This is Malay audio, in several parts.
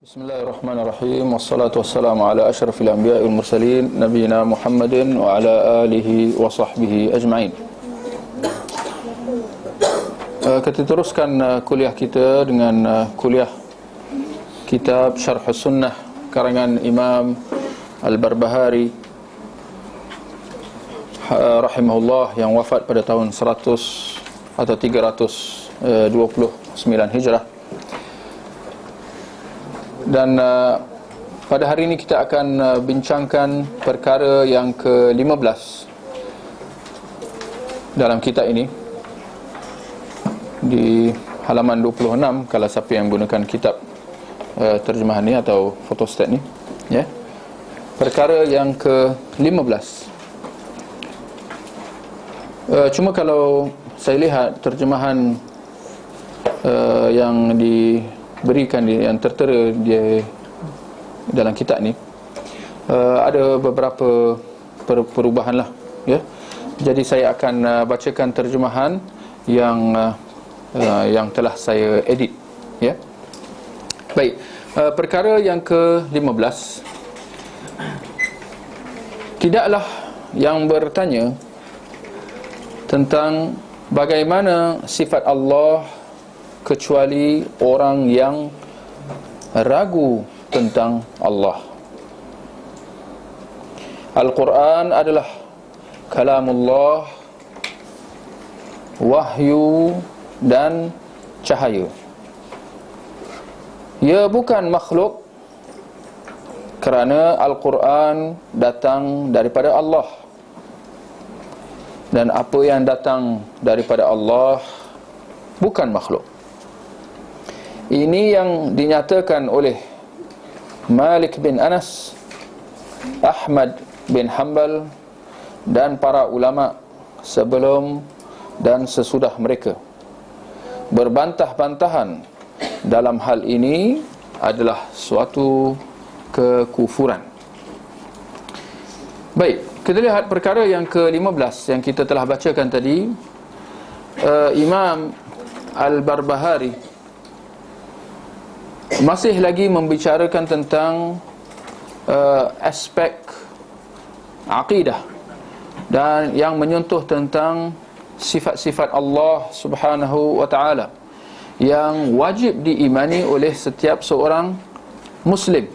Bismillahirrahmanirrahim. Wassalatu wassalamu ala asyrafil anbiya'i wal mursalin nabiyina Muhammadin wa ala alihi wa sahbihi ajma'in. Kita teruskan kuliah kita dengan kuliah kitab Syarh Sunnah karangan Imam Al-Barbahari rahimahullah yang wafat pada tahun 100 atau 329 Hijrah. Dan pada hari ini kita akan bincangkan perkara yang ke-15 dalam kitab ini, di halaman 26 kalau siapa yang gunakan kitab terjemahan ni atau fotostat ni, ya. Perkara yang ke-15. Cuma kalau saya lihat terjemahan yang diberikan yang tertera di dalam kitab ni, ada beberapa perubahan lah, ya. Jadi saya akan bacakan terjemahan yang telah saya edit, ya. Baik, perkara yang ke-15. Tidaklah yang bertanya tentang bagaimana sifat Allah kecuali orang yang ragu tentang Allah. Al-Quran adalah kalamullah, wahyu dan cahaya. Ia bukan makhluk kerana Al-Quran datang daripada Allah, dan apa yang datang daripada Allah bukan makhluk. Ini yang dinyatakan oleh Malik bin Anas, Ahmad bin Hanbal dan para ulama sebelum dan sesudah mereka. Berbantah-bantahan dalam hal ini adalah suatu kekufuran. Baik, kita lihat perkara yang ke-15 yang kita telah bacakan tadi. Imam Al-Barbahari masih lagi membicarakan tentang aspek akidah dan yang menyentuh tentang sifat-sifat Allah Subhanahu wa ta'ala yang wajib diimani oleh setiap seorang Muslim.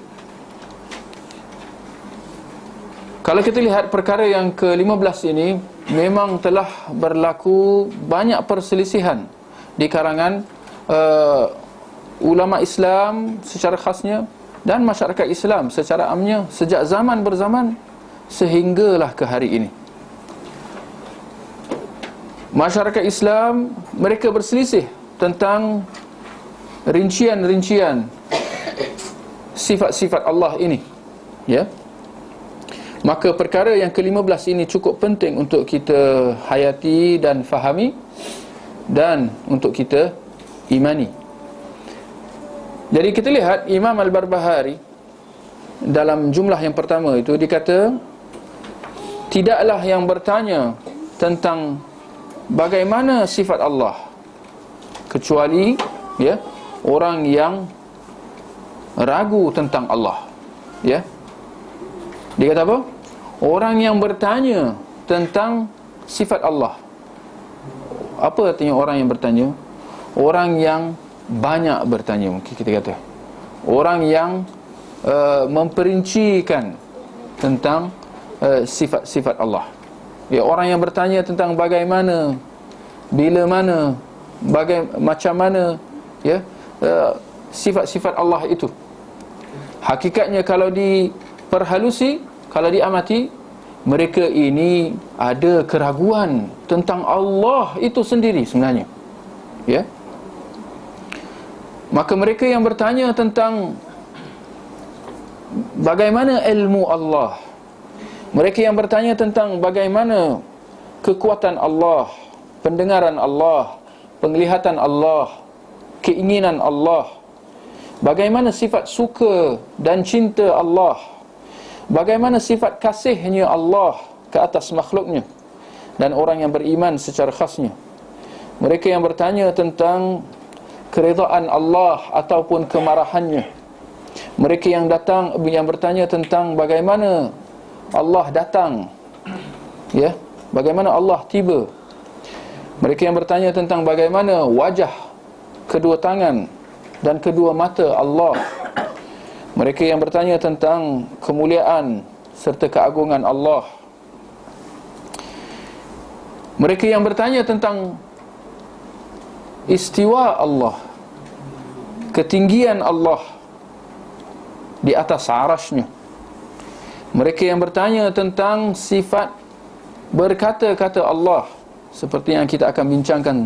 Kalau kita lihat perkara yang ke-15 ini, memang telah berlaku banyak perselisihan di karangan ulama Islam secara khasnya dan masyarakat Islam secara amnya sejak zaman berzaman sehinggalah ke hari ini. Masyarakat Islam mereka berselisih tentang rincian-rincian sifat-sifat Allah ini, ya. Maka perkara yang ke-15 ini cukup penting untuk kita hayati dan fahami dan untuk kita imani. Jadi kita lihat Imam Al-Barbahari dalam jumlah yang pertama itu dikata, tidaklah yang bertanya tentang bagaimana sifat Allah kecuali, ya, orang yang ragu tentang Allah, ya. Dia kata apa? Orang yang bertanya tentang sifat Allah. Apa artinya orang yang bertanya? Orang yang banyak bertanya, mungkin kita kata. Orang yang memperincikan tentang sifat-sifat Allah. Ya, orang yang bertanya tentang bagaimana, bila mana, macam mana, ya, sifat-sifat Allah itu. Hakikatnya kalau diperhalusi, kalau diamati, mereka ini ada keraguan tentang Allah itu sendiri sebenarnya, ya. Maka mereka yang bertanya tentang bagaimana ilmu Allah, mereka yang bertanya tentang bagaimana kekuatan Allah, pendengaran Allah, penglihatan Allah, keinginan Allah, bagaimana sifat suka dan cinta Allah, bagaimana sifat kasihnya Allah ke atas makhluknya dan orang yang beriman secara khasnya. Mereka yang bertanya tentang keridaan Allah ataupun kemarahannya, Mereka yang datang, yang bertanya tentang bagaimana Allah datang, ya, bagaimana Allah tiba. Mereka yang bertanya tentang bagaimana wajah, kedua tangan dan kedua mata Allah. Mereka yang bertanya tentang kemuliaan serta keagungan Allah. Mereka yang bertanya tentang istiwa Allah, ketinggian Allah di atas arasy-Nya. Mereka yang bertanya tentang sifat berkata-kata Allah, seperti yang kita akan bincangkan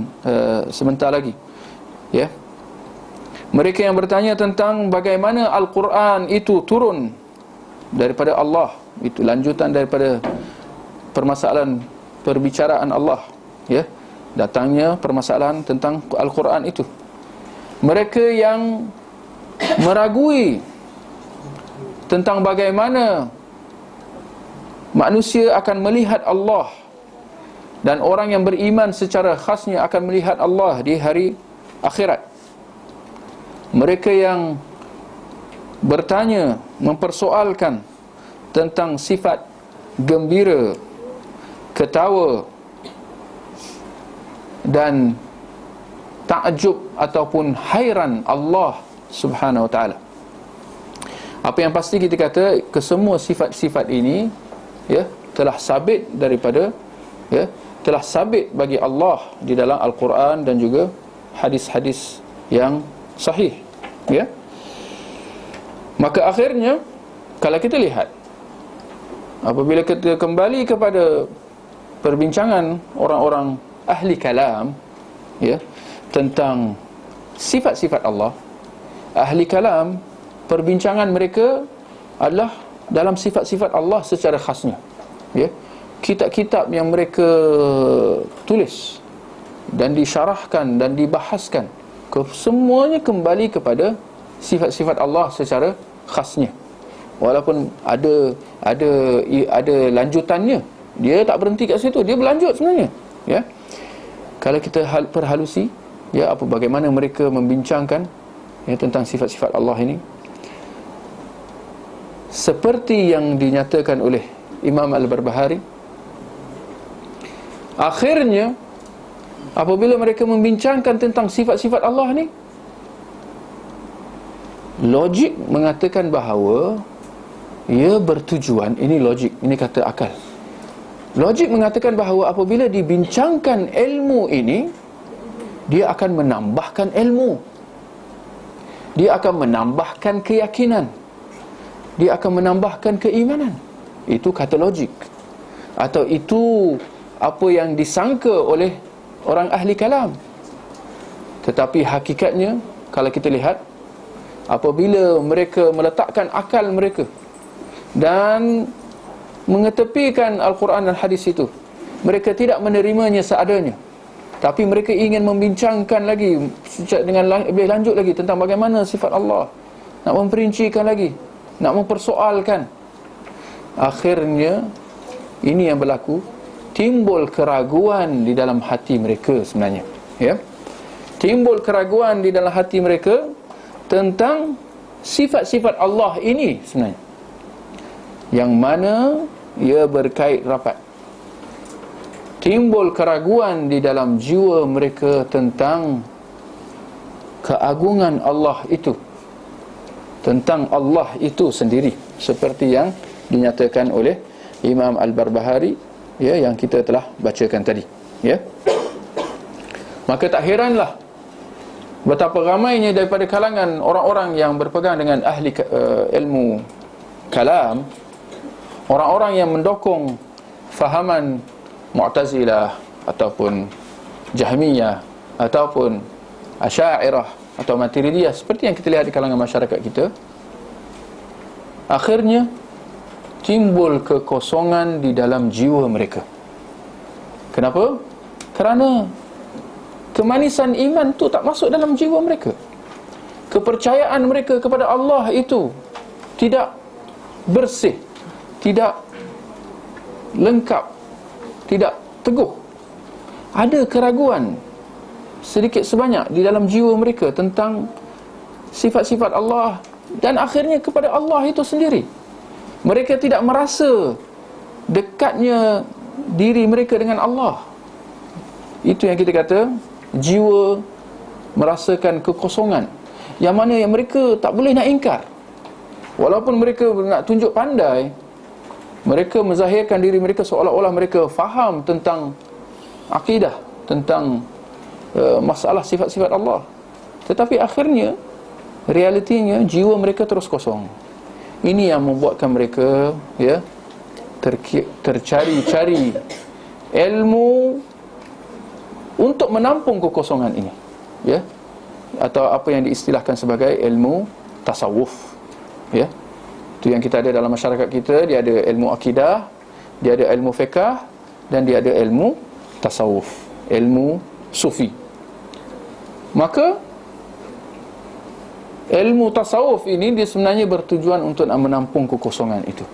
sebentar lagi, ya. Mereka yang bertanya tentang bagaimana Al-Quran itu turun daripada Allah, itu lanjutan daripada permasalahan perbicaraan Allah, ya, datangnya permasalahan tentang Al-Quran itu. Mereka yang meragui tentang bagaimana manusia akan melihat Allah, dan orang yang beriman secara khasnya akan melihat Allah di hari akhirat. Mereka yang bertanya, mempersoalkan tentang sifat gembira, ketawa dan takjub ataupun hairan Allah Subhanahu wa ta'ala. Apa yang pasti kita kata, kesemua sifat-sifat ini, ya, telah sabit daripada, ya, telah sabit bagi Allah di dalam Al-Quran dan juga hadis-hadis yang sahih, ya. Maka akhirnya, kalau kita lihat, apabila kita kembali kepada perbincangan orang-orang ahli kalam, ya, tentang sifat-sifat Allah, ahli kalam, perbincangan mereka adalah dalam sifat-sifat Allah secara khasnya, ya. Kitab-kitab yang mereka tulis dan disyarahkan dan dibahaskan, semuanya kembali kepada sifat-sifat Allah secara khasnya. Walaupun ada lanjutannya, dia tak berhenti kat situ, dia berlanjut sebenarnya, ya. Kalau kita perhalusi, ya, bagaimana mereka membincangkan, ya, tentang sifat-sifat Allah ini, seperti yang dinyatakan oleh Imam Al-Barbahari, akhirnya apabila mereka membincangkan tentang sifat-sifat Allah ni, logik mengatakan bahawa ia bertujuan, ini logik, ini kata akal. Logik mengatakan bahawa apabila dibincangkan ilmu ini, dia akan menambahkan ilmu, dia akan menambahkan keyakinan, dia akan menambahkan keimanan. Itu kata logik, atau itu apa yang disangka oleh orang ahli kalam. Tetapi hakikatnya, kalau kita lihat, apabila mereka meletakkan akal mereka dan mengetepikan Al-Quran dan hadis itu, mereka tidak menerimanya seadanya, tapi mereka ingin membincangkan lagi dengan lebih lanjut lagi tentang bagaimana sifat Allah, nak memperincikan lagi, nak mempersoalkan. Akhirnya ini yang berlaku, timbul keraguan di dalam hati mereka sebenarnya, ya. Timbul keraguan di dalam hati mereka tentang sifat-sifat Allah ini sebenarnya, yang mana ia berkait rapat. Timbul keraguan di dalam jiwa mereka tentang keagungan Allah itu, tentang Allah itu sendiri, seperti yang dinyatakan oleh Imam Al-Barbahari, ya, yang kita telah bacakan tadi, ya. Maka tak heranlah betapa ramainya daripada kalangan orang-orang yang berpegang dengan ahli ilmu kalam, orang-orang yang mendokong fahaman Mu'tazilah ataupun Jahmiyah ataupun Asy'ariyah atau Maturidiyah, seperti yang kita lihat di kalangan masyarakat kita. Akhirnya timbul kekosongan di dalam jiwa mereka. Kenapa? Kerana kemanisan iman tu tak masuk dalam jiwa mereka. Kepercayaan mereka kepada Allah itu tidak bersih, tidak lengkap, tidak teguh. Ada keraguan sedikit sebanyak di dalam jiwa mereka tentang sifat-sifat Allah dan akhirnya kepada Allah itu sendiri. Mereka tidak merasa dekatnya diri mereka dengan Allah. Itu yang kita kata jiwa merasakan kekosongan, yang mana yang mereka tak boleh nak ingkar. Walaupun mereka nak tunjuk pandai, mereka menzahirkan diri mereka seolah-olah mereka faham tentang akidah, tentang masalah sifat-sifat Allah. Tetapi akhirnya realitinya jiwa mereka terus kosong. Ini yang membuatkan mereka tercari-cari ilmu untuk menampung kekosongan ini, atau apa yang diistilahkan sebagai ilmu tasawuf. Itu yang kita ada dalam masyarakat kita. Dia ada ilmu akidah, dia ada ilmu fiqh, dan dia ada ilmu tasawuf, ilmu sufi. Maka ilmu tasawuf ini dia sebenarnya bertujuan untuk nak menampung kekosongan itu.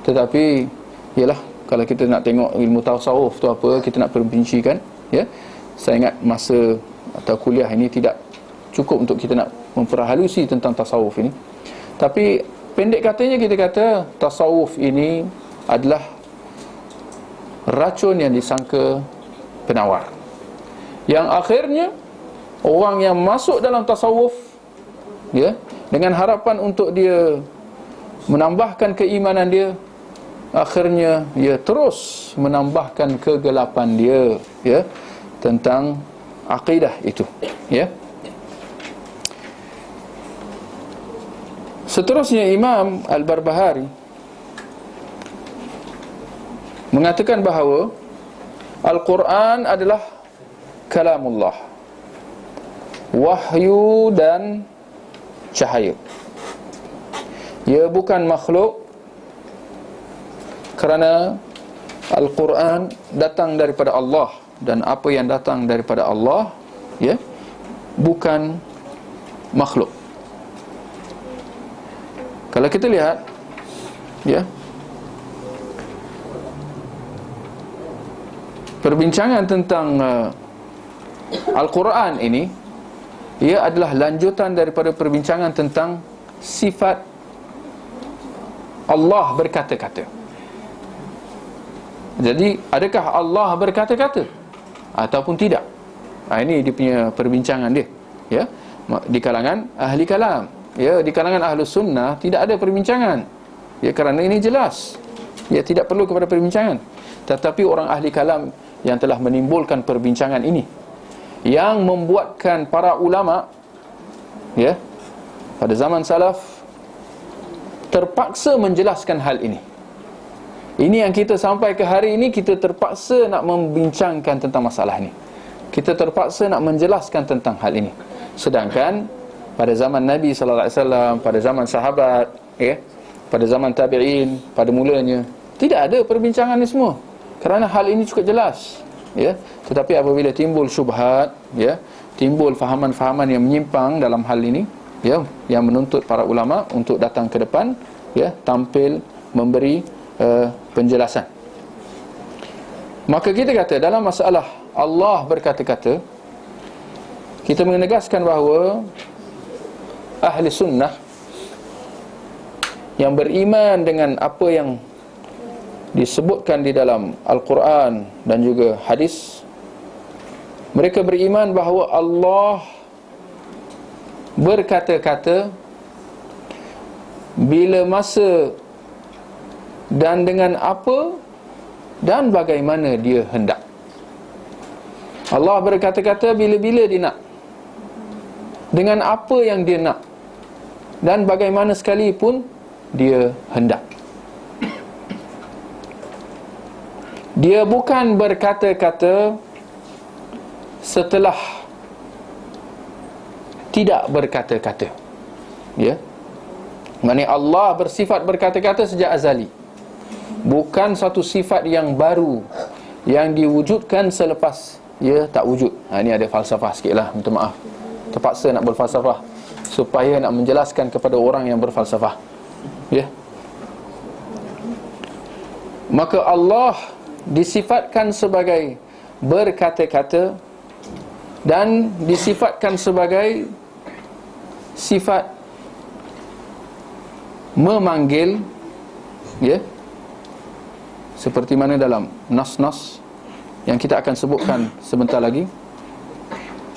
Tetapi ialah, kalau kita nak tengok ilmu tasawuf tu apa, kita nak perbincikan, saya ingat masa atau kuliah ini tidak cukup untuk kita nak memperhalusi tentang tasawuf ini. Tapi pendek katanya kita kata tasawuf ini adalah racun yang disangka penawar, yang akhirnya orang yang masuk dalam tasawuf, dengan harapan untuk dia menambahkan keimanan dia, akhirnya dia terus menambahkan kegelapan dia, tentang akidah itu. Seterusnya Imam Al-Barbahari mengatakan bahawa Al-Quran adalah kalamullah, wahyu dan cahaya. Ia bukan makhluk, kerana Al-Quran datang daripada Allah, dan apa yang datang daripada Allah bukan makhluk. Kalau kita lihat perbincangan tentang Al-Quran ini, ia adalah lanjutan daripada perbincangan tentang sifat Allah berkata-kata. Jadi, adakah Allah berkata-kata ataupun tidak? Ini dia punya perbincangan dia, di kalangan ahli kalam. Di kalangan ahli sunnah tidak ada perbincangan, kerana ini jelas, tidak perlu kepada perbincangan. Tetapi orang ahli kalam yang telah menimbulkan perbincangan ini, yang membuatkan para ulama pada zaman salaf terpaksa menjelaskan hal ini. Ini yang kita sampai ke hari ini, kita terpaksa nak membincangkan tentang masalah ini. Kita terpaksa nak menjelaskan tentang hal ini. Sedangkan pada zaman Nabi sallallahu alaihi wasallam, pada zaman sahabat, pada zaman tabi'in, pada mulanya tidak ada perbincangan ini semua, kerana hal ini cukup jelas. Tetapi apabila timbul syubhat, timbul fahaman-fahaman yang menyimpang dalam hal ini, yang menuntut para ulama untuk datang ke depan, tampil memberi penjelasan. Maka kita kata dalam masalah Allah berkata-kata, kita menegaskan bahawa ahli sunnah yang beriman dengan apa yang disebutkan di dalam Al-Quran dan juga hadis, mereka beriman bahawa Allah berkata-kata bila masa dan dengan apa dan bagaimana dia hendak. Allah berkata-kata bila-bila dia nak, dengan apa yang dia nak, dan bagaimana sekalipun dia hendak. Dia bukan berkata-kata setelah tidak berkata-kata. Maksudnya Allah bersifat berkata-kata sejak azali, bukan satu sifat yang baru yang diwujudkan selepas tak wujud. Ini ada falsafah sikit lah, minta maaf, terpaksa nak berfalsafah supaya nak menjelaskan kepada orang yang berfalsafah. Maka Allah disifatkan sebagai berkata-kata dan disifatkan sebagai sifat memanggil, ya, seperti mana dalam nas-nas yang kita akan sebutkan sebentar lagi.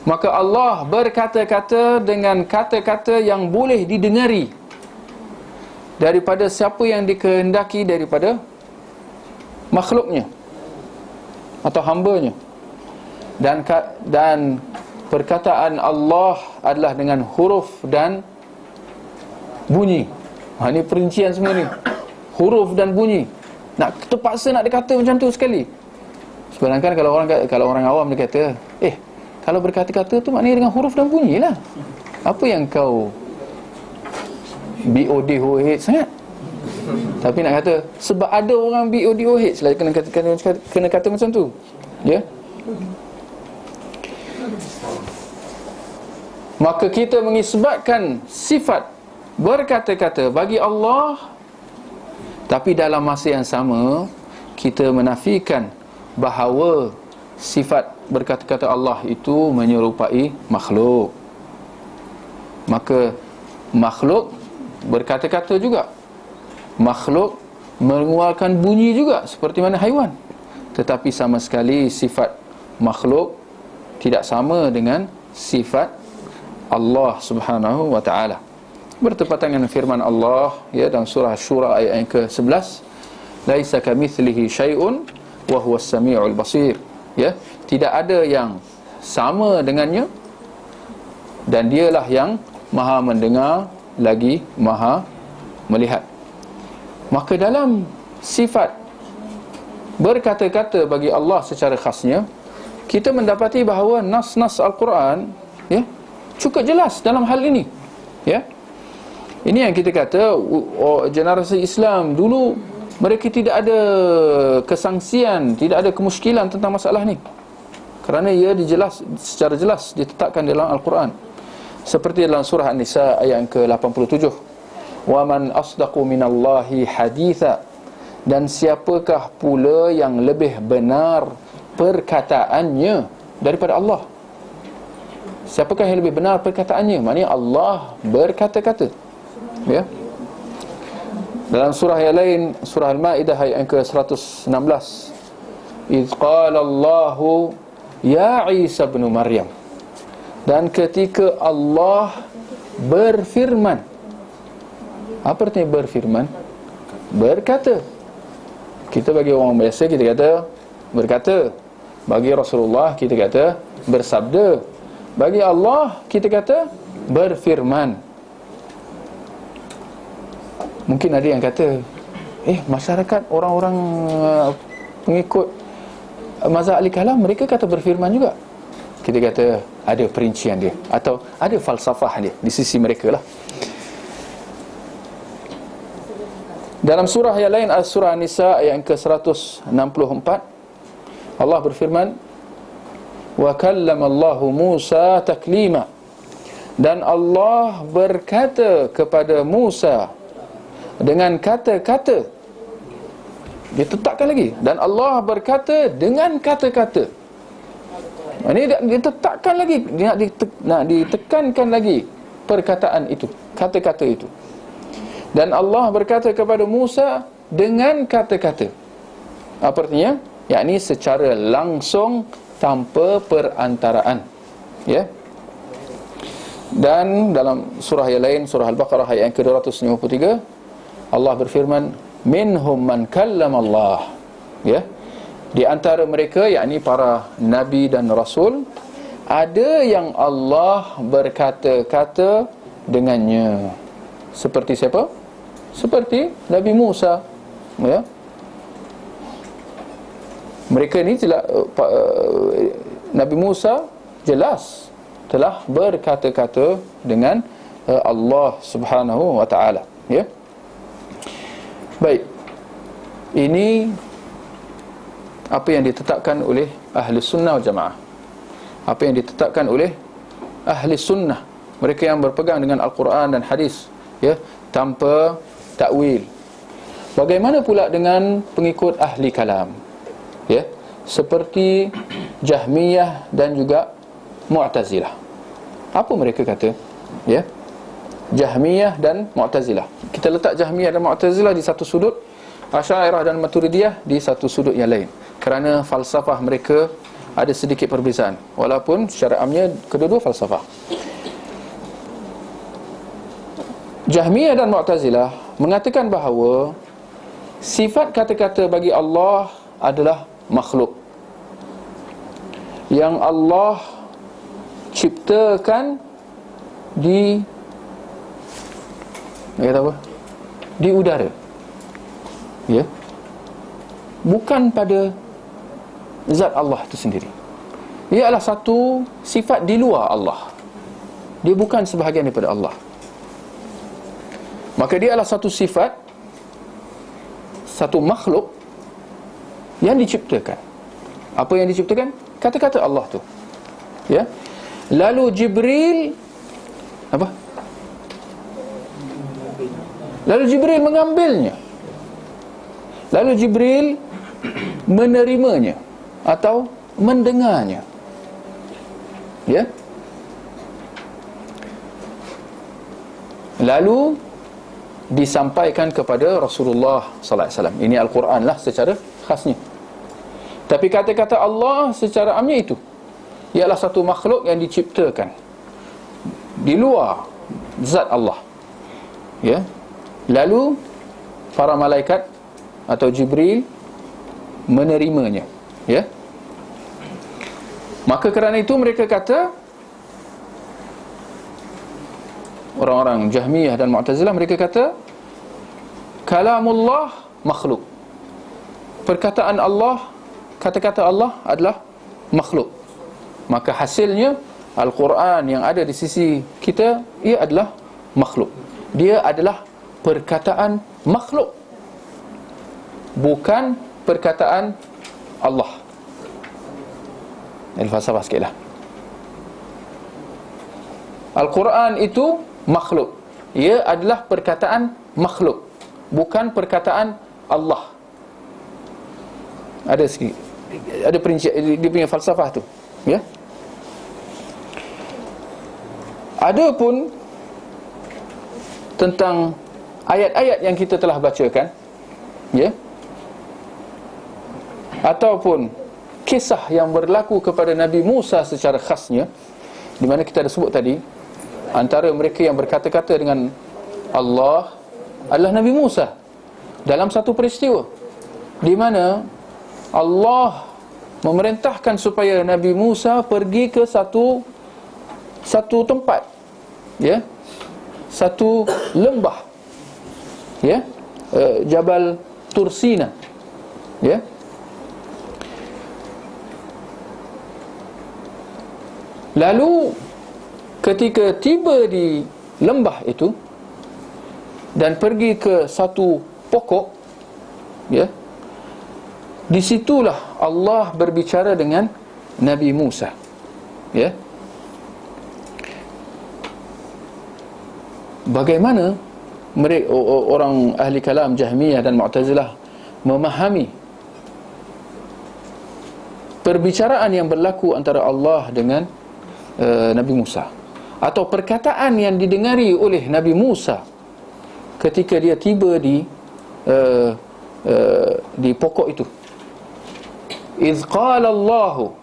Maka Allah berkata-kata dengan kata-kata yang boleh didengari daripada siapa yang dikehendaki daripada makhluknya atau hambanya. Dan perkataan Allah adalah dengan huruf dan bunyi. Ini perincian semua ni, huruf dan bunyi. Nak terpaksa nak dikata macam tu sekali. Sebenarnya kalau orang awam dia kata, kalau berkata-kata tu maknanya dengan huruf dan bunyi lah. Apa yang kau BODOH sangat? Tapi nak kata sebab ada orang BODOH lah kena kata macam tu. Ya. Maka kita mengisbatkan sifat berkata-kata bagi Allah, tapi dalam masa yang sama kita menafikan bahawa sifat berkata-kata Allah itu menyerupai makhluk. Maka makhluk berkata-kata juga, makhluk mengeluarkan bunyi juga seperti mana haiwan. Tetapi sama sekali sifat makhluk tidak sama dengan sifat Allah Subhanahu wa ta'ala. Bertepatan dengan firman Allah, ya, dalam surah Syura ayat yang ke-11, laisa kamitslihi syai'un wa huwas samiul basir. Ya, tidak ada yang sama dengannya dan dialah yang maha mendengar lagi maha melihat. Maka dalam sifat berkata-kata bagi Allah secara khasnya, kita mendapati bahawa nas-nas Al-Quran, ya, cukup jelas dalam hal ini. Ya, ini yang kita kata generasi Islam dulu mereka tidak ada kesangsian, tidak ada kemusykilan tentang masalah ni, kerana ia secara jelas ditetapkan dalam Al-Quran. Seperti dalam surah An-Nisa ayat ke-87, wa man asdaqu minallahi haditha, dan siapakah pula yang lebih benar perkataannya daripada Allah. Siapakah yang lebih benar perkataannya? Maknanya Allah berkata-kata. Ya. Dalam surah yang lain, surah Al-Ma'idah ayat yang ke-116, idz qala Allahu ya Isa bin Maryam, dan ketika Allah berfirman. Apa artinya berfirman? Berkata. Kita bagi orang biasa kita kata berkata, bagi Rasulullah kita kata bersabda, bagi Allah kita kata berfirman. Mungkin ada yang kata, masyarakat orang-orang pengikut mazhab ahli kalam, mereka kata berfirman juga. Kita kata ada perincian dia, atau ada falsafah dia di sisi mereka lah. Dalam surah yang lain, surah An-Nisa ayat ke-164, Allah berfirman, wa kallama Allahu Musa taklima, dan Allah berkata kepada Musa dengan kata-kata. Dia tetapkan lagi, dan Allah berkata dengan kata-kata. Ini ditetapkan lagi, nak ditekankan lagi perkataan itu, kata-kata itu. Dan Allah berkata kepada Musa dengan kata-kata. Apa artinya? Yakni secara langsung tanpa perantaraan. Ya. Dan dalam surah yang lain, surah Al-Baqarah ayat yang ke-253, Allah berfirman, minhum man kallama Allah. Ya. Di antara mereka, yakni para nabi dan rasul, ada yang Allah berkata-kata dengannya. Seperti siapa? Seperti Nabi Musa. Ya. Mereka ni Nabi Musa jelas telah berkata-kata dengan Allah Subhanahu wa ta'ala. Ya. Baik. Ini apa yang ditetapkan oleh ahli sunnah wal jamaah. Apa yang ditetapkan oleh ahli sunnah, mereka yang berpegang dengan Al-Quran dan hadis, ya, tanpa takwil. Bagaimana pula dengan pengikut ahli kalam, ya, seperti Jahmiyah dan juga Mu'tazilah? Apa mereka kata? Ya, Jahmiyah dan Mu'tazilah. Kita letak Jahmiyah dan Mu'tazilah di satu sudut, Asy'ariyah dan Maturidiyah di satu sudut yang lain, kerana falsafah mereka ada sedikit perbezaan, walaupun secara amnya kedua-dua falsafah. Jahmiyah dan Mu'tazilah mengatakan bahawa sifat kata-kata bagi Allah adalah makhluk yang Allah ciptakan di di udara, ya, bukan pada zat Allah itu sendiri. Ia adalah satu sifat di luar Allah, dia bukan sebahagian daripada Allah. Maka dia adalah satu sifat, satu makhluk yang diciptakan. Apa yang diciptakan? Kata-kata Allah tu, ya. Lalu Jibril apa? Lalu Jibril mengambilnya, lalu Jibril menerimanya atau mendengarnya, ya. Lalu disampaikan kepada Rasulullah sallallahu alaihi wasallam. Ini Al-Quran lah secara khasnya. Tapi kata-kata Allah secara amnya itu ialah satu makhluk yang diciptakan di luar zat Allah, ya. Lalu para malaikat atau Jibril menerimanya, ya. Maka kerana itu mereka kata, orang-orang Jahmiyah dan Mu'tazilah, mereka kata kalamullah makhluk. Perkataan Allah, kata-kata Allah adalah makhluk. Maka hasilnya Al-Quran yang ada di sisi kita, ia adalah makhluk. Dia adalah perkataan makhluk, bukan perkataan Allah. Ini falsafah sikit lah. Al-Quran itu makhluk, ia adalah perkataan makhluk, bukan perkataan Allah. Ada sikit, ada perincian dia punya falsafah tu, ya. Ada pun tentang ayat-ayat yang kita telah bacakan, ya, ataupun kisah yang berlaku kepada Nabi Musa secara khasnya, di mana kita ada sebut tadi, antara mereka yang berkata-kata dengan Allah adalah Nabi Musa dalam satu peristiwa di mana Allah memerintahkan supaya Nabi Musa pergi ke satu tempat, ya, satu lembah, ya, Jabal Tursina, ya. Lalu ketika tiba di lembah itu dan pergi ke satu pokok, ya, disitulah Allah berbicara dengan Nabi Musa, ya. Bagaimana mereka, orang ahli kalam Jahmiyah dan Mu'tazilah, memahami perbicaraan yang berlaku antara Allah dengan Nabi Musa, atau perkataan yang didengari oleh Nabi Musa ketika dia tiba di pokok itu. Iz qala Allah,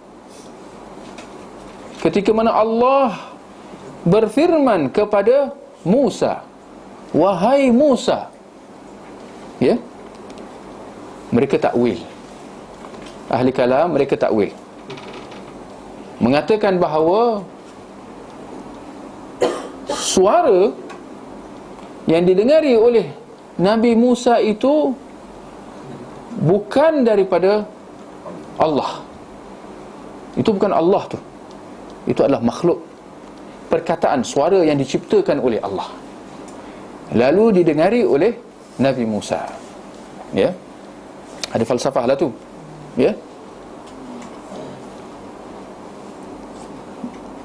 ketika mana Allah berfirman kepada Musa, wahai Musa, ya. Mereka takwil, ahli kalam mereka takwil, mengatakan bahawa suara yang didengari oleh Nabi Musa itu bukan daripada Allah. Itu bukan Allah tu, itu adalah makhluk, perkataan, suara yang diciptakan oleh Allah, lalu didengari oleh Nabi Musa, ya. Ada falsafah lah tu, ya.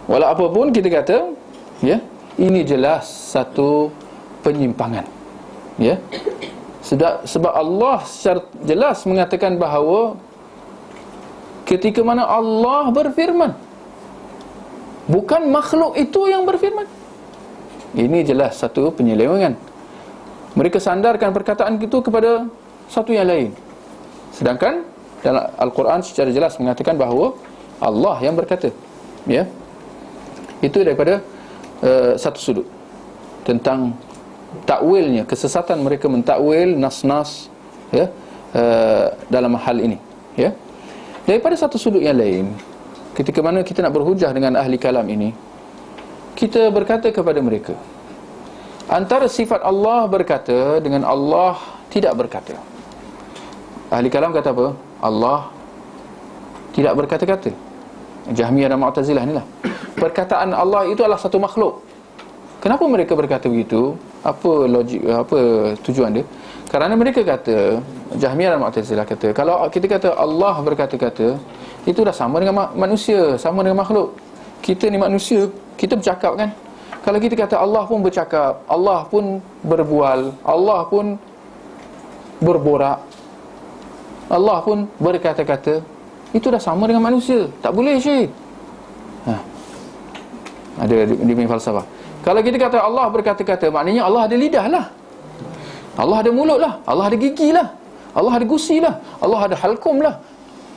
Walau apapun kita kata, ya, ini jelas satu penyimpangan, ya. Sebab Allah secara jelas mengatakan bahawa ketika mana Allah berfirman, bukan makhluk itu yang berfirman, Ini jelas satu penyelewengan. Mereka sandarkan perkataan itu kepada satu yang lain, sedangkan dalam Al-Quran secara jelas mengatakan bahawa Allah yang berkata. Ya, itu daripada satu sudut tentang takwilnya, kesesatan mereka mentakwil nas-nas, ya, dalam hal ini. Ya, daripada satu sudut yang lain, ketika mana kita nak berhujah dengan ahli kalam ini, kita berkata kepada mereka, antara sifat Allah berkata dengan Allah tidak berkata. Ahli kalam kata apa? Allah tidak berkata-kata. Jahmiyah dan Mu'tazilah inilah. Perkataan Allah itu adalah satu makhluk. Kenapa mereka berkata begitu? Apa logik, apa tujuan dia? Kerana mereka kata, Jahmiyah dan Mu'tazilah kata, kalau kita kata Allah berkata-kata, itu dah sama dengan manusia, sama dengan makhluk. Kita ni manusia, kita bercakap kan? Kalau kita kata Allah pun bercakap, Allah pun berbual, Allah pun berborak, Allah pun berkata-kata, itu dah sama dengan manusia. Tak boleh, Syekh. Ada di falsafah. Kalau kita kata Allah berkata-kata, maknanya Allah ada lidah lah, Allah ada mulut lah, Allah ada gigi lah, Allah ada gusi lah, Allah ada halkum lah.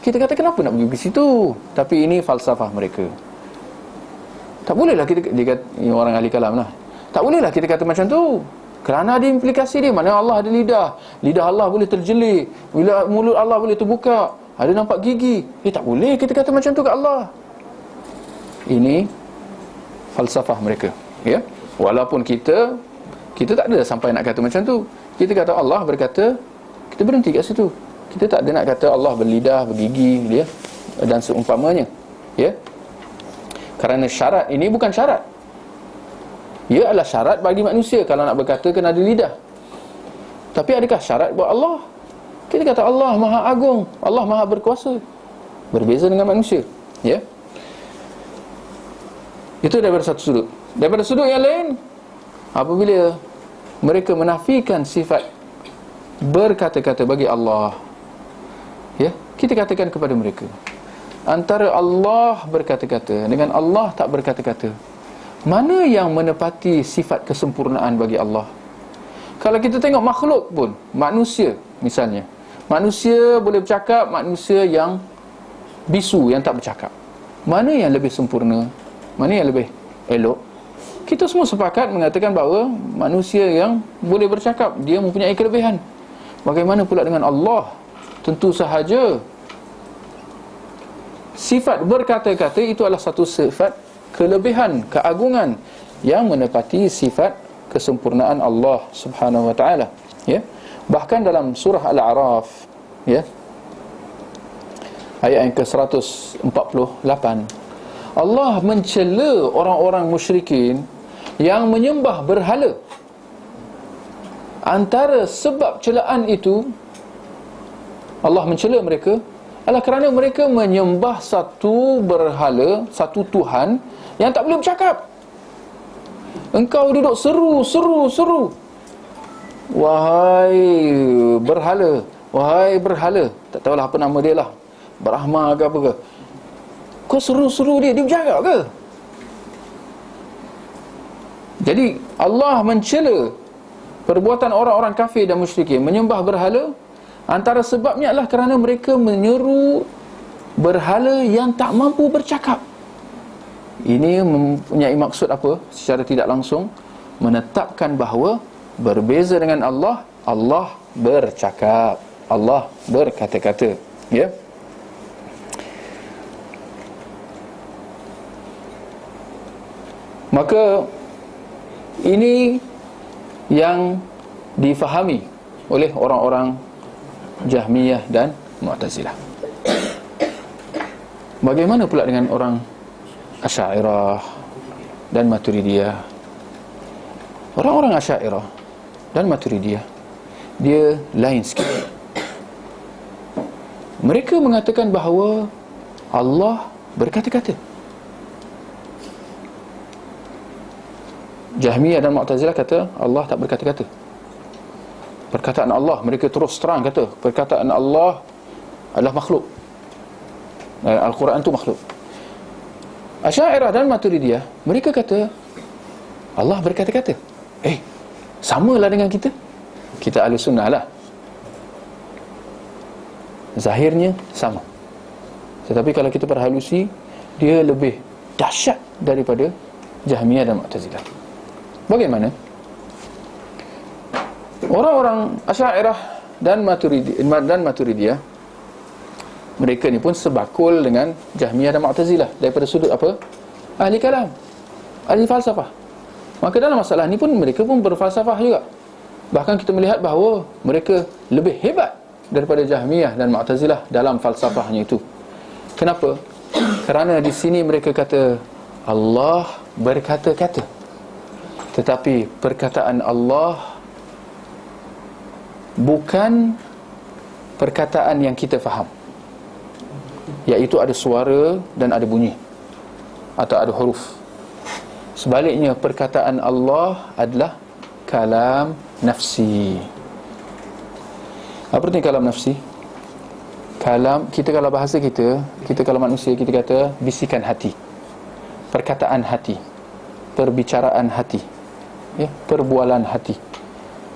Kita kata kenapa nak pergi ke situ? Tapi ini falsafah mereka. Tak bolehlah kita, ini orang ahli kalam lah, tak bolehlah kita kata macam tu, kerana ada implikasi dia. Mana Allah ada lidah, lidah Allah boleh terjelik, bila mulut Allah boleh terbuka, ada nampak gigi. Tak boleh kita kata macam tu kat Allah. Ini falsafah mereka. Ya, walaupun kita tak ada sampai nak kata macam tu. Kita kata Allah berkata, kita berhenti kat situ. Kita tak ada nak kata Allah berlidah, bergigi, dia dan seumpamanya. Ya, kerana syarat ini bukan syarat. Ia adalah syarat bagi manusia. Kalau nak berkata kena ada lidah. Tapi adakah syarat buat Allah? Kita kata Allah Maha Agung, Allah Maha Berkuasa. Berbeza dengan manusia. Ya, itu daripada satu sudut. Daripada sudut yang lain, apabila mereka menafikan sifat berkata-kata bagi Allah, ya, kita katakan kepada mereka, antara Allah berkata-kata dengan Allah tak berkata-kata, mana yang menepati sifat kesempurnaan bagi Allah? Kalau kita tengok makhluk pun, manusia misalnya, manusia boleh bercakap, manusia yang bisu, yang tak bercakap, mana yang lebih sempurna? Mana yang lebih elok? Kita semua sepakat mengatakan bahawa manusia yang boleh bercakap, dia mempunyai kelebihan. Bagaimana pula dengan Allah? Tentu sahaja sifat berkata-kata itu adalah satu sifat kelebihan, keagungan yang menepati sifat kesempurnaan Allah Subhanahu wa taala. Ya. Bahkan dalam surah Al-A'raf, ya, ayat yang ke-148, Allah mencela orang-orang musyrikin yang menyembah berhala. Antara sebab celaan itu, Allah mencela mereka adalah kerana mereka menyembah satu berhala, satu Tuhan yang tak boleh bercakap. Engkau duduk seru, wahai berhala, wahai berhala, tak tahulah apa nama dia lah, Brahma ke apa ke, kau seru dia bercakap ke? Jadi Allah mencela perbuatan orang-orang kafir dan musyrikin menyembah berhala. Antara sebabnya adalah kerana mereka menyeru berhala yang tak mampu bercakap. Ini mempunyai maksud apa? Secara tidak langsung menetapkan bahawa berbeza dengan Allah, Allah bercakap, Allah berkata-kata. Ya. Maka ini yang difahami oleh orang-orang Jahmiyah dan Mu'tazilah. Bagaimana pula dengan orang Asy'ariyah dan Maturidiyah? Orang-orang Asy'ariyah dan Maturidiyah, dia lain sikit. Mereka mengatakan bahawa Allah berkata-kata. Jahmiyah dan Mu'tazilah kata Allah tak berkata-kata. Perkataan Allah, mereka terus terang kata perkataan Allah adalah makhluk. Al-Quran tu makhluk. Asy'ariyah dan Maturidiyah, mereka kata Allah berkata-kata. Samalah dengan kita. Kita ahli sunnah lah. Zahirnya sama. Tetapi kalau kita perhalusi, dia lebih dahsyat daripada Jahmiyah dan Mu'tazilah. Bagaimana? Orang-orang Asy'ariyah dan Maturidiyah, mereka ni pun sebakul dengan Jahmiyah dan Mu'tazilah daripada sudut apa? Ahli kalam, ahli falsafah. Maka dalam masalah ni pun mereka pun berfalsafah juga. Bahkan kita melihat bahawa mereka lebih hebat daripada Jahmiyah dan Mu'tazilah dalam falsafahnya itu. Kenapa? Kerana di sini mereka kata Allah berkata-kata, tetapi perkataan Allah bukan perkataan yang kita faham, iaitu ada suara dan ada bunyi atau ada huruf. Sebaliknya, perkataan Allah adalah kalam nafsi. Apa arti kalam nafsi? Kalam, kita kalau bahasa kita kalau manusia, kita kata bisikan hati, perkataan hati, perbicaraan hati, perbualan hati.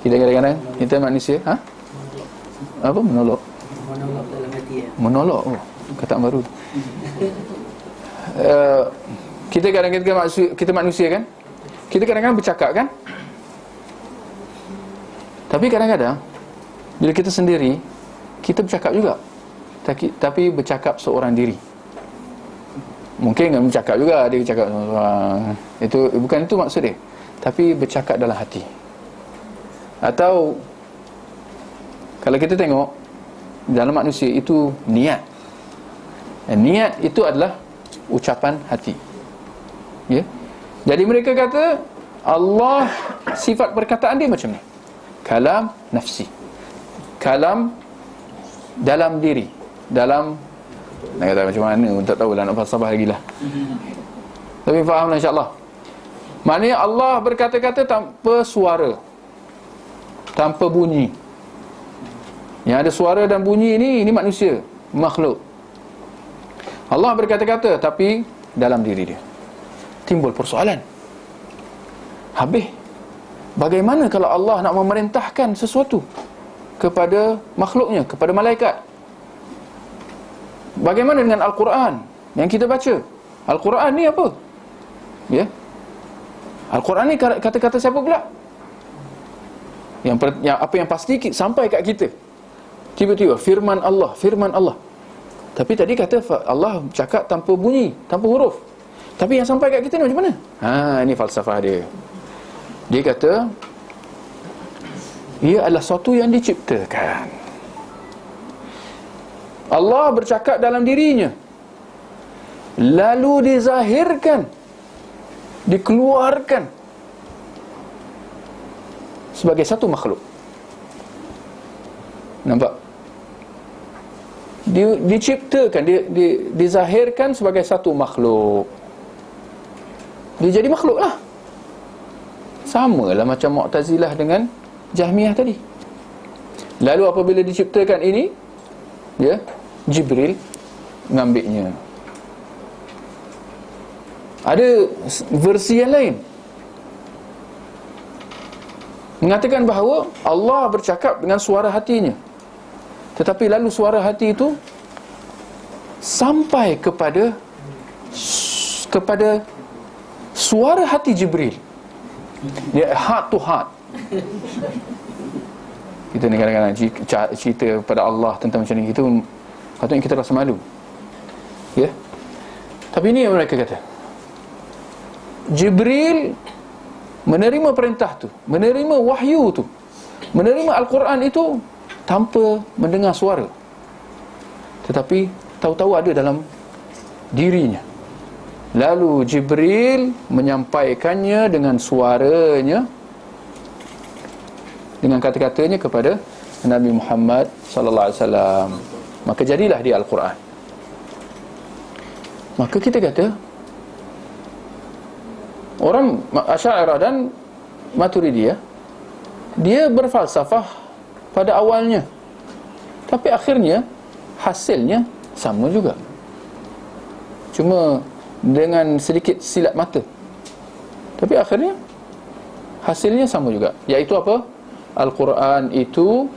Kita kadang-kadang, kita manusia, apa? Menolok dalam hati, ya? Menolok, kata baru. Kita kadang-kadang kita manusia kan, kita kadang-kadang bercakap kan, tapi kadang-kadang bila kita sendiri, kita bercakap juga, tapi bercakap seorang diri. Mungkin kan bercakap juga, dia bercakap itu bukan itu maksud dia, tapi bercakap dalam hati. Atau kalau kita tengok dalam manusia itu niat. Niat itu adalah ucapan hati. Ya. Jadi mereka kata Allah, sifat perkataan dia macam ni. Kalam nafsi. Kalam dalam diri. Dalam, nak kata macam mana pun tak tahulah, nak falsafah lagi lah. Tapi fahamlah insya-Allah. Maknanya Allah berkata-kata tanpa suara, tanpa bunyi. Yang ada suara dan bunyi ini manusia, makhluk. Allah berkata-kata tapi dalam diri dia. Timbul persoalan. Habis, bagaimana kalau Allah nak memerintahkan sesuatu kepada makhluknya, kepada malaikat? Bagaimana dengan Al-Quran yang kita baca? Al-Quran ni apa? Ya. Al-Quran ni kata-kata siapa pula? Yang apa yang pasti sampai kat kita. Tiba-tiba firman Allah. Tapi tadi kata Allah cakap tanpa bunyi, tanpa huruf. Tapi yang sampai kat kita ni macam mana? Ini falsafah dia. Dia kata ia adalah sesuatu yang diciptakan. Allah bercakap dalam dirinya, lalu dizahirkan, dikeluarkan sebagai satu makhluk. Nampak? Diciptakan, dizahirkan sebagai satu makhluk. Dia jadi makhluk lah. Sama lah macam Mu'tazilah dengan Jahmiyah tadi. Lalu apabila diciptakan ini, ya, Jibril mengambilnya. Ada versi yang lain mengatakan bahawa Allah bercakap dengan suara hatinya, tetapi lalu suara hati itu sampai kepada suara hati Jibril. Dia heart to heart. Kita ni kadang-kadang cerita kepada Allah tentang macam ni, itu patutnya kita rasa malu, ya. Tapi ini yang mereka kata, Jibril menerima perintah tu, menerima wahyu tu, menerima Al-Quran itu tanpa mendengar suara, tetapi tahu-tahu ada dalam dirinya. Lalu Jibril menyampaikannya dengan suaranya, dengan kata-katanya kepada Nabi Muhammad sallallahu alaihi wasallam. Maka jadilah dia Al-Quran. Maka kita kata orang Asy'ariyah dan Maturidiyah, dia berfalsafah pada awalnya, tapi akhirnya hasilnya sama juga, cuma dengan sedikit silap mata. Tapi akhirnya hasilnya sama juga, iaitu apa? Al-Quran itu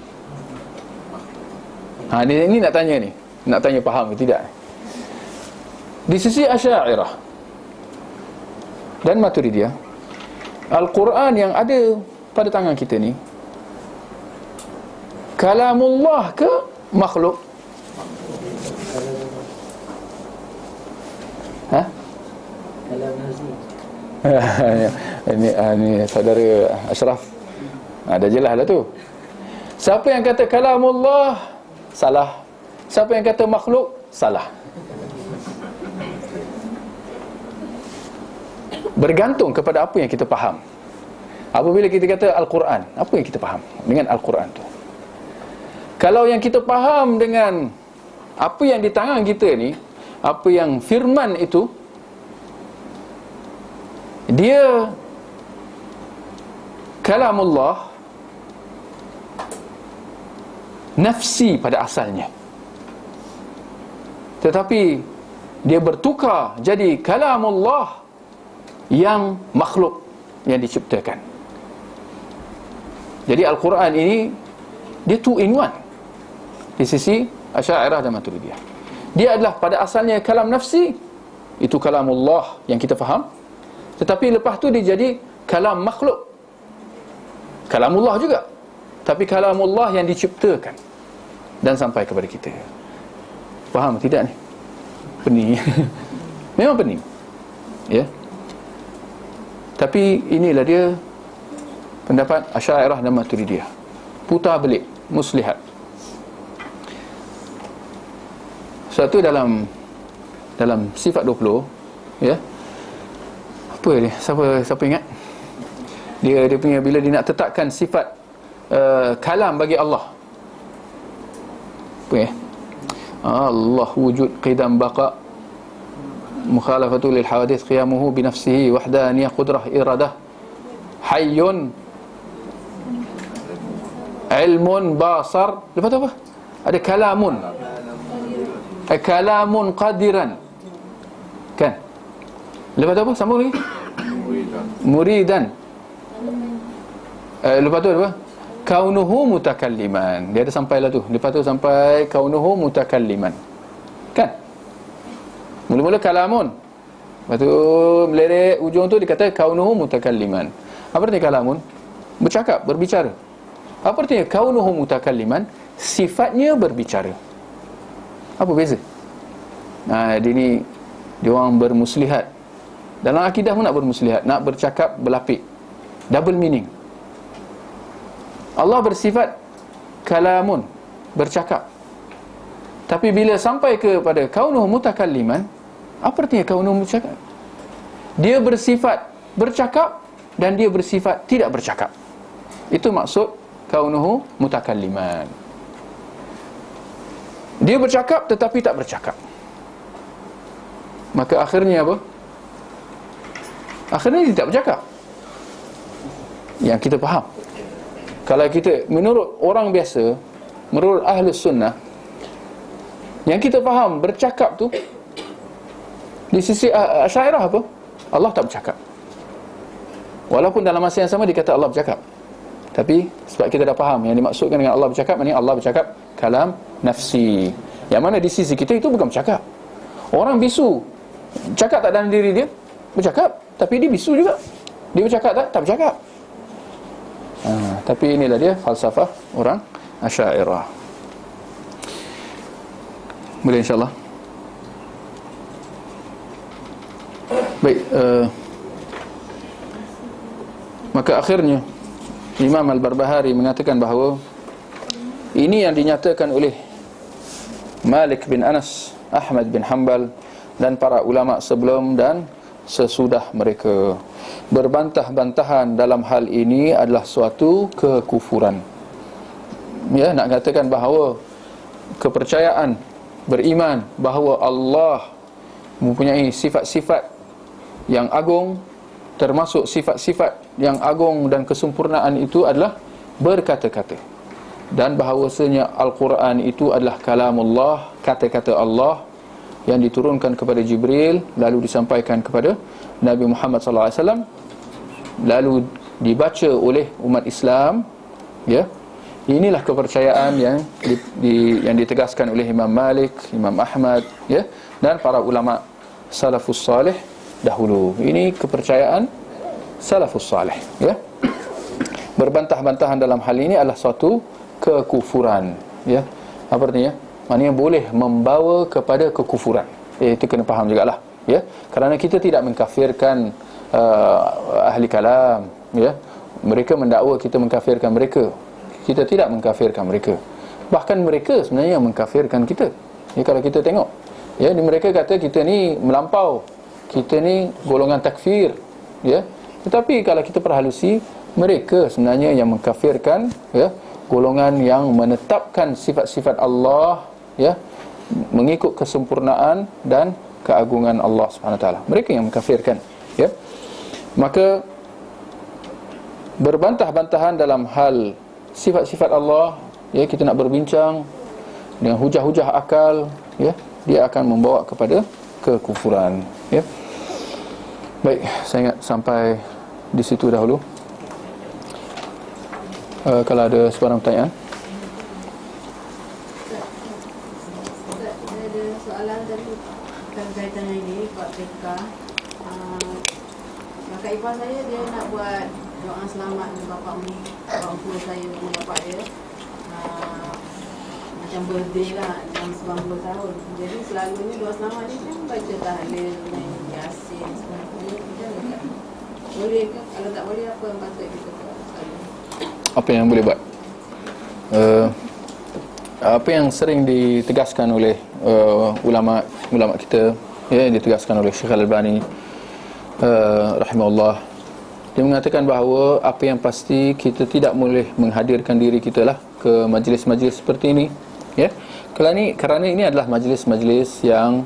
ini nak tanya ni, nak tanya faham ke tidak? Di sisi Asy'ariyah dan Maturidiyah, Al-Quran yang ada pada tangan kita ni kalamullah ke makhluk? Kalam nazi. Ini saudara Ashraf, dah jelas lah tu. Siapa yang kata kalamullah, salah. Siapa yang kata makhluk, salah. Bergantung kepada apa yang kita faham. Apabila kita kata Al-Quran, apa yang kita faham dengan Al-Quran tu? Kalau yang kita faham dengan apa yang di tangan kita ni, apa yang firman itu, dia kalamullah nafsi pada asalnya, tetapi dia bertukar jadi kalamullah yang makhluk, yang diciptakan. Jadi Al-Quran ini dia 2 in 1 di sisi Asy'ariyah dan Maturidiyah. Dia adalah pada asalnya kalam nafsi, itu kalamullah yang kita faham, tetapi lepas tu dia jadi kalam makhluk, kalamullah juga, tapi kalamullah yang diciptakan dan sampai kepada kita. Faham tidak ni? Pening. Memang pening, ya. Tapi inilah dia pendapat Asy'ariyah dan Maturidiyah. Putar belik, muslihat. Satu dalam sifat 20, ya. Apa dia? Siapa ingat? Dia punya, bila dia nak tetapkan sifat kalam bagi Allah. Apa ya? Allah wujud qidam baqa, mukhalafatu lil hawadith, qiyamuhu bi nafsihi, wahdaniyah, qudrah, iradah, hayyun, ilmun, basar. Lepas tu apa? Ada kalamun, kalamun qadiran, kan? Lepas tu apa? Sambung lagi. Muridan. Lepas tu apa? Kaunuhu mutakalliman. Dia ada sampai lah tu. Lepas tu sampai kaunuhu mutakalliman, kan? Mula-mula kalamun, lepas tu melirik ujung tu dikata kaunuhu mutakalliman. Apa artinya kalamun? Bercakap, berbicara. Apa artinya kaunuhu mutakalliman? Sifatnya berbicara. Apa beza? Dia orang bermuslihat. Dalam akidah pun nak bermuslihat, nak bercakap berlapik, double meaning. Allah bersifat kalamun, bercakap. Tapi bila sampai kepada kaunuhu mutakalliman, apa artinya kaunuhu bercakap? Dia bersifat bercakap dan dia bersifat tidak bercakap. Itu maksud kaunuhu mutakalliman. Dia bercakap tetapi tak bercakap. Maka akhirnya apa? Akhirnya dia tak bercakap. Yang kita faham. Kalau kita, menurut orang biasa, menurut Ahlus Sunnah, yang kita faham bercakap tu, di sisi Asy'ariyah apa? Allah tak bercakap. Walaupun dalam masa yang sama dikata Allah bercakap, tapi sebab kita dah faham yang dimaksudkan dengan Allah bercakap, maknanya Allah bercakap kalam nafsi, yang mana di sisi kita itu bukan bercakap. Orang bisu, cakap tak dalam diri dia? Bercakap, tapi dia bisu juga. Dia bercakap tak? Tak bercakap. Tapi inilah dia falsafah orang Asy'ariyah. Boleh insyaAllah. Baik, maka akhirnya Imam Al-Barbahari mengatakan bahawa ini yang dinyatakan oleh Malik bin Anas, Ahmad bin Hanbal dan para ulama sebelum dan sesudah mereka. Berbantah-bantahan dalam hal ini adalah suatu kekufuran. Ya, nak katakan bahawa kepercayaan, beriman bahawa Allah mempunyai sifat-sifat yang agung, termasuk sifat-sifat yang agung dan kesempurnaan itu adalah berkata-kata, dan bahawasanya Al-Quran itu adalah kalamullah, kata-kata Allah yang diturunkan kepada Jibril, lalu disampaikan kepada Nabi Muhammad SAW, lalu dibaca oleh umat Islam, ya, inilah kepercayaan yang yang ditegaskan oleh Imam Malik, Imam Ahmad, ya, dan para ulama salafus salih dahulu. Ini kepercayaan salafus salih, ya. Berbantah-bantahan dalam hal ini adalah suatu kekufuran, ya. Apa artinya? Maknanya boleh membawa kepada kekufuran. Itu kena faham jugalah, ya. Kerana kita tidak mengkafirkan ahli kalam, ya. Mereka mendakwa kita mengkafirkan mereka. Kita tidak mengkafirkan mereka. Bahkan mereka sebenarnya yang mengkafirkan kita. Ya, kalau kita tengok, ya, mereka kata kita ni melampau, kita ni golongan takfir, ya. Tetapi kalau kita perhalusi, mereka sebenarnya yang mengkafirkan, ya, golongan yang menetapkan sifat-sifat Allah, ya, mengikut kesempurnaan dan keagungan Allah Subhanahu Wa Taala. Mereka yang mengkafirkan, ya. Maka berbantah-bantahan dalam hal sifat-sifat Allah, ya, kita nak berbincang dengan hujah-hujah akal, ya, dia akan membawa kepada kekufuran, ya. Baik, saya ingat sampai di situ dahulu. Kalau ada sebarang pertanyaan. Saya ada soalan tadi berkaitan dengan ini, Pak PK. Kakak ipar saya dia nak buat doa selamat dengan bapak tua saya dengan bapak dia. Macam birthday lah, dalam 90 tahun. Jadi selalunya doa selamat ni kan baca tahlil, main Yasin, sebagainya. Boleh ke? Kalau tak boleh, apa yang patut kita buat? Apa yang boleh buat? Apa yang sering ditegaskan oleh ulama kita, ya, ditegaskan oleh Syekh Al-Albani rahimahullah, dia mengatakan bahawa apa yang pasti kita tidak boleh menghadirkan diri kita lah ke majlis-majlis seperti ini, ya. Kerana ini adalah majlis-majlis yang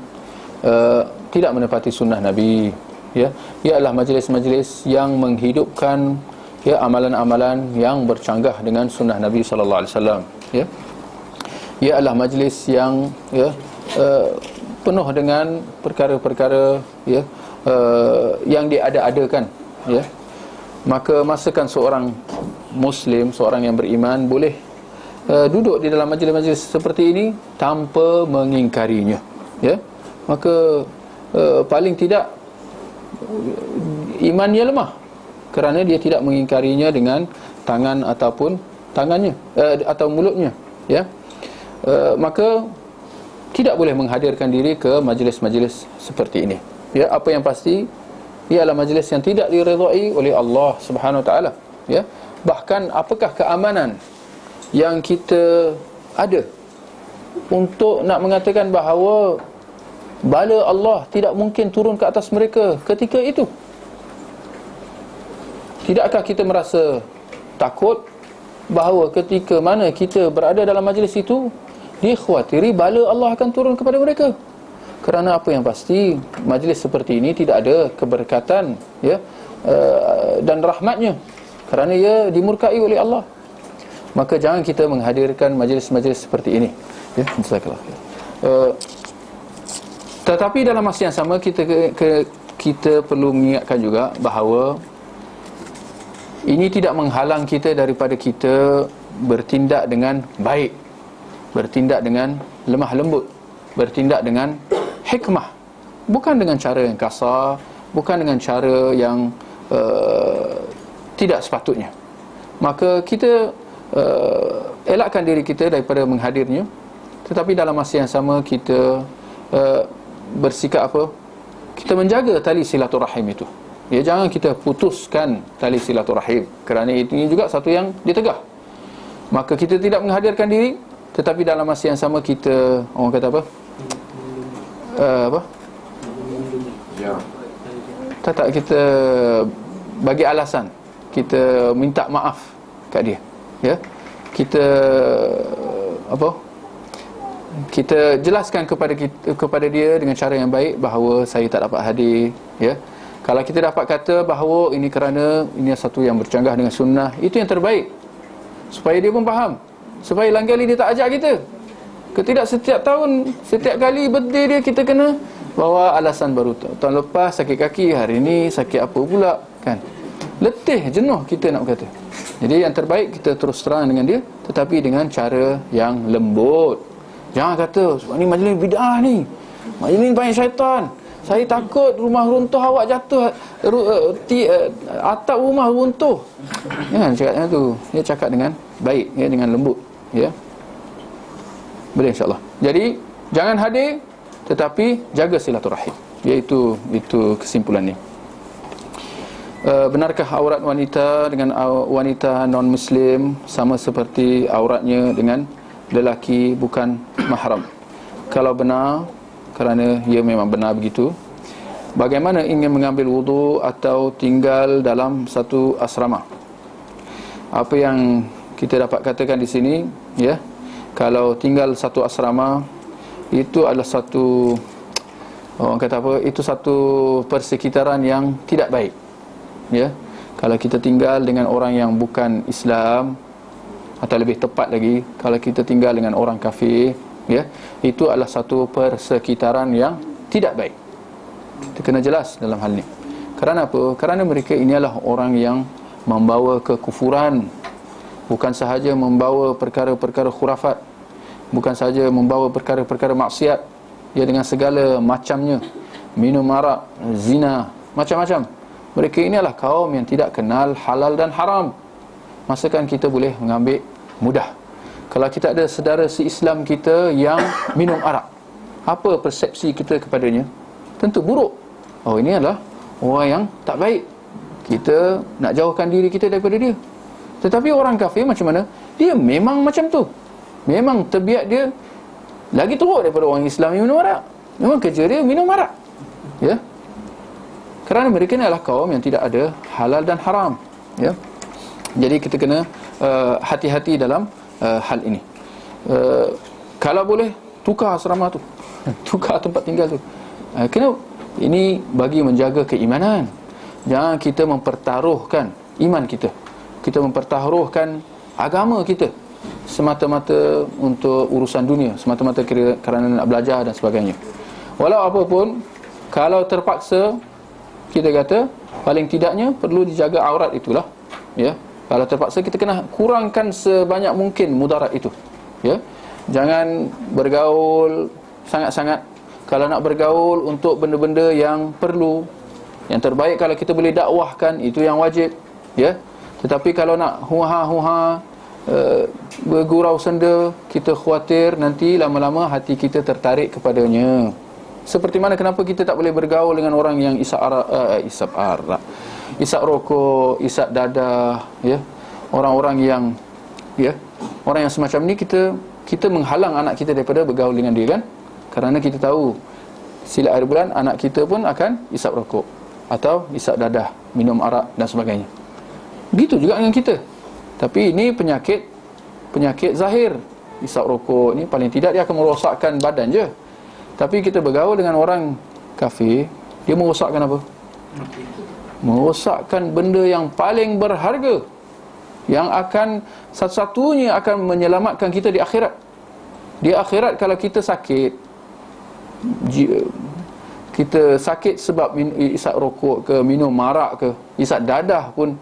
tidak menepati sunnah Nabi, ya. Ia adalah majlis-majlis yang menghidupkan, ya, amalan-amalan yang bercanggah dengan sunnah Nabi sallallahu alaihi wasallam, ya. Ia adalah majlis yang, ya, penuh dengan perkara-perkara, ya, yang diada-adakan, ya. Maka masakan seorang Muslim, seorang yang beriman boleh duduk di dalam majlis-majlis seperti ini tanpa mengingkarinya, ya. Maka paling tidak imannya lemah, kerana dia tidak mengingkarinya dengan tangan ataupun tangannya atau mulutnya, ya. Maka tidak boleh menghadirkan diri ke majlis-majlis seperti ini, ya. Apa yang pasti, ia adalah majlis yang tidak diredai oleh Allah Subhanahu Wa Taala, ya. Bahkan apakah keamanan yang kita ada untuk nak mengatakan bahawa bala Allah tidak mungkin turun ke atas mereka ketika itu? Tidakkah kita merasa takut bahawa ketika mana kita berada dalam majlis itu, dikhawatiri bala Allah akan turun kepada mereka? Kerana apa yang pasti, majlis seperti ini tidak ada keberkatan, ya, dan rahmatnya, kerana ia dimurkai oleh Allah. Maka jangan kita menghadirkan majlis-majlis seperti ini, ya. Tetapi dalam masa yang sama kita perlu mengingatkan juga bahawa ini tidak menghalang kita daripada kita bertindak dengan baik, bertindak dengan lemah lembut, bertindak dengan hikmah, bukan dengan cara yang kasar, bukan dengan cara yang tidak sepatutnya. Maka kita elakkan diri kita daripada menghadirnya, tetapi dalam masa yang sama kita bersikap apa? Kita menjaga tali silaturahim itu, ya. Jangan kita putuskan tali silaturahim, kerana ini juga satu yang ditegah. Maka kita tidak menghadirkan diri, tetapi dalam masa yang sama kita, orang kata apa? Tak, kita bagi alasan, kita minta maaf kat dia, ya. Kita kita jelaskan kepada dia dengan cara yang baik bahawa saya tak dapat hadir, ya. Kalau kita dapat kata bahawa ini kerana ini satu yang bercanggah dengan sunnah, itu yang terbaik, supaya dia pun faham, supaya lain kali dia tak ajak kita. Ketidak setiap tahun, setiap kali birthday dia kita kena bawa alasan baru. Tahun lepas sakit kaki, hari ini sakit apa pula, kan? letih, jenuh kita nak berkata. Jadi yang terbaik kita terus terang dengan dia, tetapi dengan cara yang lembut. Jangan kata, sebab ni majlis bid'ah ni, majlis ni banyak syaitan, saya takut rumah runtuh awak jatuh, atap rumah runtuh. Jangan cakap macam tu. Dia cakap dengan baik, ya, dengan lembut, ya. Boleh insya-Allah. Jadi jangan hadir, tetapi jaga silaturahim. Iaitu kesimpulan ni. Benarkah aurat wanita dengan wanita non-muslim sama seperti auratnya dengan lelaki bukan mahram? Kalau benar, kerana ia memang benar begitu, bagaimana ingin mengambil wudu atau tinggal dalam satu asrama? Apa yang kita dapat katakan di sini, ya, kalau tinggal satu asrama, itu adalah satu, orang kata apa, itu satu persekitaran yang tidak baik, ya. Kalau kita tinggal dengan orang yang bukan Islam, atau lebih tepat lagi, kalau kita tinggal dengan orang kafir, ya, itu adalah satu persekitaran yang tidak baik. Kita kena jelas dalam hal ni. Kerana apa? Kerana mereka ini adalah orang yang membawa kekufuran, bukan sahaja membawa perkara-perkara khurafat, bukan sahaja membawa perkara-perkara maksiat, ya, dengan segala macamnya, minum arak, zina, macam-macam. Mereka ini adalah kaum yang tidak kenal halal dan haram. Masakan kita boleh mengambil mudah. Kalau kita ada saudara se-Islam kita yang minum arak, apa persepsi kita kepadanya? Tentu buruk. Oh, ini adalah orang yang tak baik, kita nak jauhkan diri kita daripada dia. Tetapi orang kafir macam mana? Dia memang macam tu, memang tabiat dia lagi teruk daripada orang Islam yang minum arak. Memang kerja dia minum arak, ya. Kerana mereka ni adalah kaum yang tidak ada halal dan haram, ya. Jadi kita kena hati-hati dalam hal ini. Kalau boleh, tukar asrama tu, tukar tempat tinggal tu. Kena, ini bagi menjaga keimanan. Jangan kita mempertaruhkan iman kita, kita mempertaruhkan agama kita semata-mata untuk urusan dunia, semata-mata kerana nak belajar dan sebagainya. Walau apa pun, kalau terpaksa, kita kata paling tidaknya perlu dijaga aurat itulah, ya. Kalau terpaksa, kita kena kurangkan sebanyak mungkin mudarat itu, ya. Jangan bergaul sangat-sangat. Kalau nak bergaul untuk benda-benda yang perlu, yang terbaik kalau kita boleh dakwahkan, itu yang wajib, ya. Tetapi kalau nak huha-huha, bergurau senda, kita khawatir nanti lama-lama hati kita tertarik kepadanya. Seperti mana, kenapa kita tak boleh bergaul dengan orang yang isap rokok, isap dadah, ya. Orang-orang yang, ya, orang yang semacam ni, kita menghalang anak kita daripada bergaul dengan dia, kan? Kerana kita tahu sila akhir bulan anak kita pun akan isap rokok atau isap dadah, minum arak dan sebagainya. Begitu juga dengan kita. Tapi ini penyakit zahir. Isap rokok ni paling tidak dia akan merosakkan badan je. Tapi kita bergaul dengan orang kafir, dia merosakkan apa? Merosakkan benda yang paling berharga, yang akan satu-satunya akan menyelamatkan kita di akhirat. Di akhirat, kalau kita sakit, kita sakit sebab isap rokok ke, minum arak ke, isap dadah pun,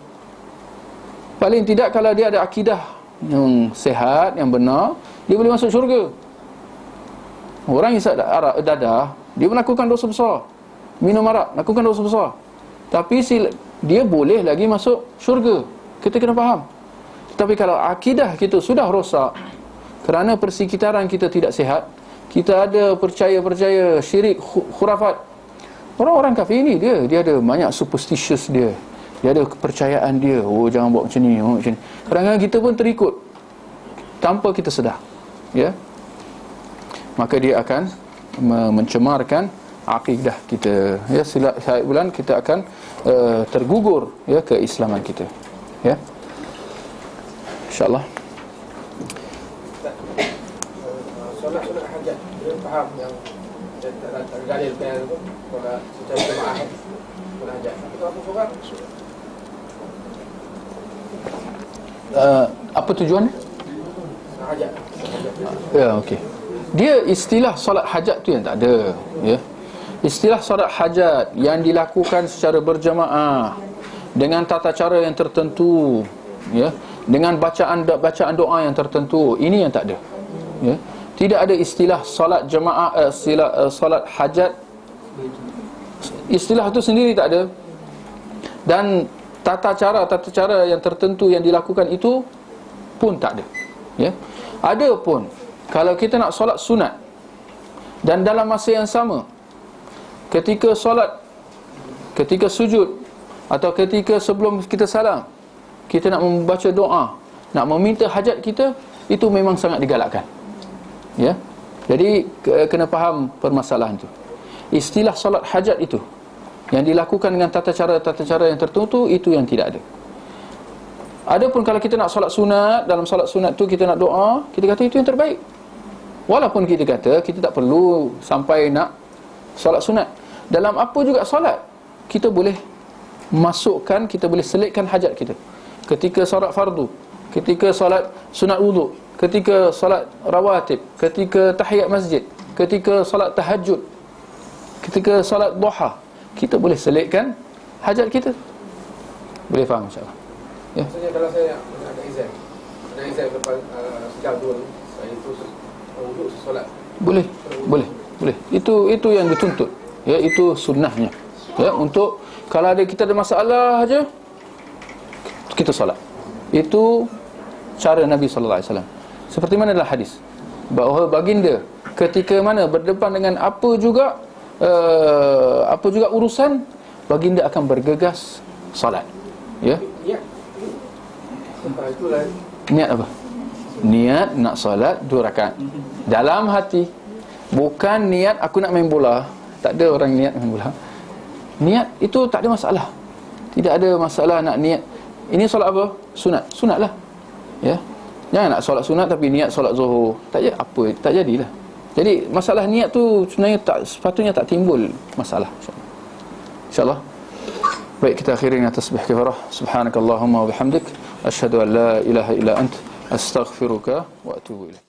paling tidak kalau dia ada akidah yang sehat, yang benar, dia boleh masuk syurga. Orang isap arak, dadah, dia melakukan dosa besar. Minum arak, lakukan dosa besar. Tapi dia boleh lagi masuk syurga. Kita kena faham. Tapi kalau akidah kita sudah rosak kerana persekitaran kita tidak sihat, kita ada percaya syirik, khurafat. Orang-orang kafir ni, dia ada banyak superstitious dia. Dia ada kepercayaan dia. Oh, jangan buat macam ni, macam ni. Kadang-kadang kita pun terikut tanpa kita sedar, ya. Maka dia akan mencemarkan akidah kita, ya. Setiap bulan kita akan tergugur, ya, keislaman kita, ya. InsyaAllah. Solat hajat, dia faham yang dalilkan itu pada secara jemaah solat hajat. Tapi kalau aku seorang, apa tujuannya? hajat. Ya, okey. Dia istilah solat hajat tu yang tak ada, ya. Istilah solat hajat yang dilakukan secara berjemaah, dengan tata cara yang tertentu, ya, dengan bacaan doa yang tertentu, ini yang tak ada, ya. Tidak ada istilah solat jemaah, solat hajat, istilah itu sendiri tak ada. Dan tata cara yang tertentu yang dilakukan itu pun tak ada, ya. Ada pun kalau kita nak solat sunat dan dalam masa yang sama, ketika solat, ketika sujud atau ketika sebelum kita salam, kita nak membaca doa, nak meminta hajat kita, itu memang sangat digalakkan, ya. Jadi kena faham permasalahan tu. Istilah solat hajat itu yang dilakukan dengan tata cara yang tertentu, itu yang tidak ada. Adapun kalau kita nak solat sunat, dalam solat sunat tu kita nak doa, kita kata itu yang terbaik. Walaupun kita kata kita tak perlu sampai nak solat sunat. Dalam apa juga solat, kita boleh masukkan, kita boleh selitkan hajat kita. Ketika solat fardu, ketika solat sunat wuduk, ketika solat rawatib, ketika tahiyat masjid, ketika solat tahajud, ketika solat duha, kita boleh selitkan hajat kita. Boleh faham insyaAllah, ya? Maksudnya kalau saya ada izin lepas sejam dua ni, saya terus wuduk solat, boleh. Itu yang dituntut, ya, itu sunnahnya, ya. Untuk kalau kita ada masalah aja, kita solat. Itu cara Nabi sallallahu alaihi wasallam. Seperti mana dalam hadis, bahawa baginda ketika mana berdepan dengan apa juga urusan, baginda akan bergegas solat, ya. Niat apa? Niat nak solat 2 rakaat dalam hati. Bukan niat aku nak main bola. Tak ada orang niat main bola. Niat itu tak ada masalah. Tidak ada masalah nak niat. Ini solat apa? Sunat. Sunat lah, ya. Jangan nak solat sunat tapi niat solat zuhur. Tak jadilah. Jadi masalah niat tu sebenarnya sepatutnya tak timbul masalah, InsyaAllah. Baik, kita akhiri dengan tasbih kafarah. Subhanakallahumma wa bihamdik, asyhadu an la ilaha illa ant, astaghfiruka wa atubu ilaik.